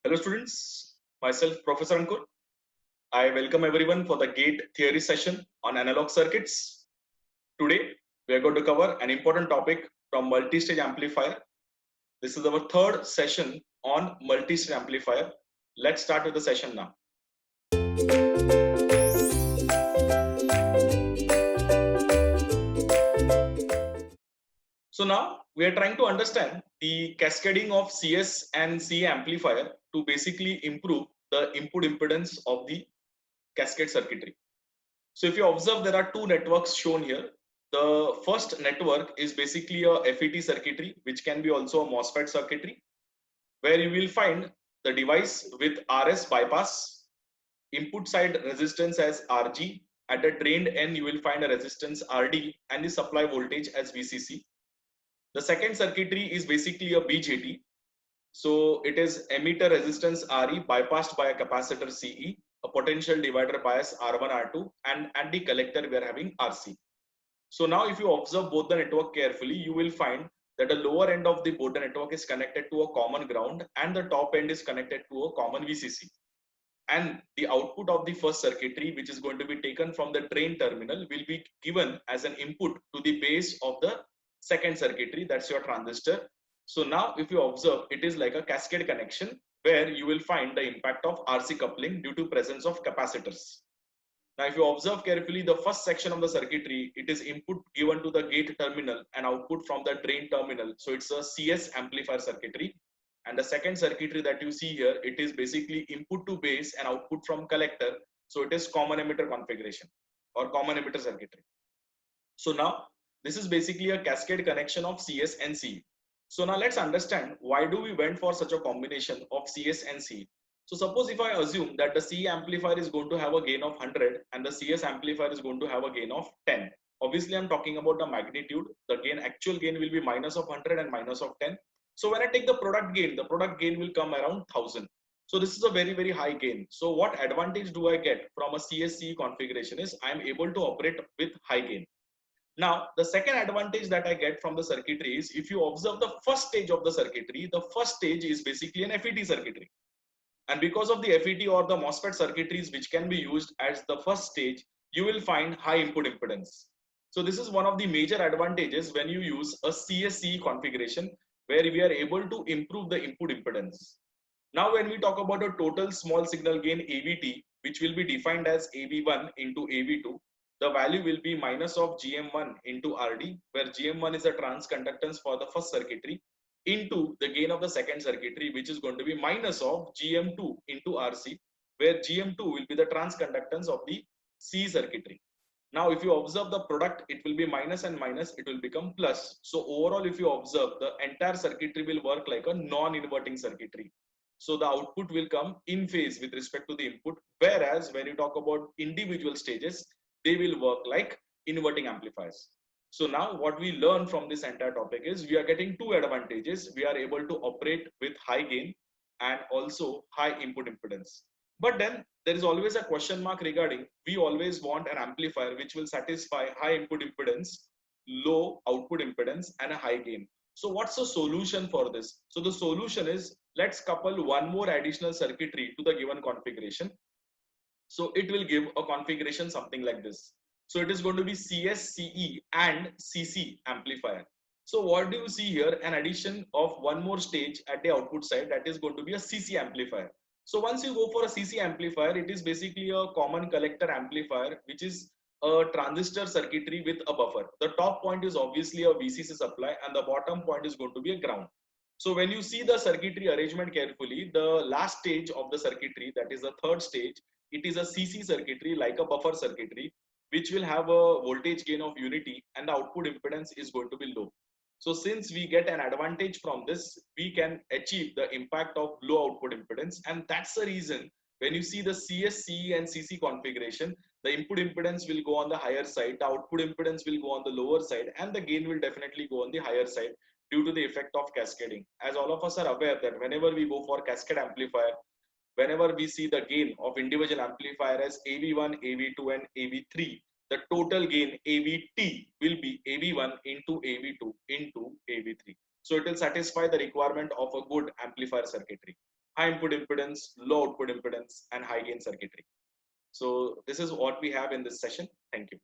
Hello students, myself Professor Ankur. I welcome everyone for the GATE theory session on analog circuits. Today we are going to cover an important topic from multi-stage amplifier. This is our third session on multi-stage amplifier. Let's start with the session now. So now we are trying to understand the cascading of CS and CA amplifier to basically improve the input impedance of the cascade circuitry. So if you observe, there are two networks shown here. The first network is basically a FET circuitry, which can be also a MOSFET circuitry, where you will find the device with RS bypass, input side resistance as RG, at the drained end you will find a resistance RD and the supply voltage as VCC. The second circuitry is basically a BJT. So it is emitter resistance RE bypassed by a capacitor CE, a potential divider bias R1, R2, and at the collector we are having RC. So now if you observe both the network carefully, you will find that the lower end of both the network is connected to a common ground and the top end is connected to a common VCC. And the output of the first circuitry, which is going to be taken from the drain terminal, will be given as an input to the base of the second circuitry, that's your transistor. So now if you observe, it is like a cascade connection where you will find the impact of RC coupling due to presence of capacitors. Now if you observe carefully, the first section of the circuitry, it is input given to the gate terminal and output from the drain terminal. So it's a CS amplifier circuitry. And the second circuitry that you see here, it is basically input to base and output from collector. So it is common emitter configuration or common emitter circuitry. So now this is basically a cascade connection of CS and CE. So now let's understand why do we went for such a combination of CS and CE. So suppose if I assume that the CE amplifier is going to have a gain of 100 and the CS amplifier is going to have a gain of 10. Obviously I'm talking about the magnitude. The gain, actual gain will be minus of 100 and minus of 10. So when I take the product gain will come around 1000. So this is a very, very high gain. So what advantage do I get from a CS-CE configuration is I am able to operate with high gain. Now, the second advantage that I get from the circuitry is if you observe the first stage of the circuitry, the first stage is basically an FET circuitry. And because of the FET or the MOSFET circuitries which can be used as the first stage, you will find high input impedance. So this is one of the major advantages when you use a CS-CE configuration where we are able to improve the input impedance. Now when we talk about a total small signal gain AVT, which will be defined as AV1 into AV2, the value will be minus of GM1 into RD, where GM1 is the transconductance for the first circuitry, into the gain of the second circuitry, which is going to be minus of GM2 into RC, where GM2 will be the transconductance of the C circuitry. Now, if you observe the product, it will be minus and minus, it will become plus. So overall, if you observe, the entire circuitry will work like a non-inverting circuitry. So the output will come in phase with respect to the input. Whereas when you talk about individual stages, they will work like inverting amplifiers. So now what we learn from this entire topic is we are getting two advantages. We are able to operate with high gain and also high input impedance. But then there is always a question mark regarding we always want an amplifier which will satisfy high input impedance, low output impedance, and a high gain. So what's the solution for this? So the solution is let's couple one more additional circuitry to the given configuration. So it will give a configuration something like this. So it is going to be CS, CE and CC amplifier. So what do you see here? An addition of one more stage at the output side, that is going to be a CC amplifier. So once you go for a CC amplifier, it is basically a common collector amplifier, which is a transistor circuitry with a buffer. The top point is obviously a VCC supply and the bottom point is going to be a ground. So when you see the circuitry arrangement carefully, the last stage of the circuitry, that is the third stage, it is a CC circuitry like a buffer circuitry, which will have a voltage gain of unity and the output impedance is going to be low. So since we get an advantage from this, we can achieve the impact of low output impedance. And that's the reason when you see the CS, CE and CC configuration, the input impedance will go on the higher side, the output impedance will go on the lower side, and the gain will definitely go on the higher side due to the effect of cascading. As all of us are aware that whenever we go for cascade amplifier, whenever we see the gain of individual amplifier as AV1, AV2 and AV3, the total gain AVT will be AV1 into AV2 into AV3. So it will satisfy the requirement of a good amplifier circuitry. high input impedance, low output impedance, and high gain circuitry. So this is what we have in this session. Thank you.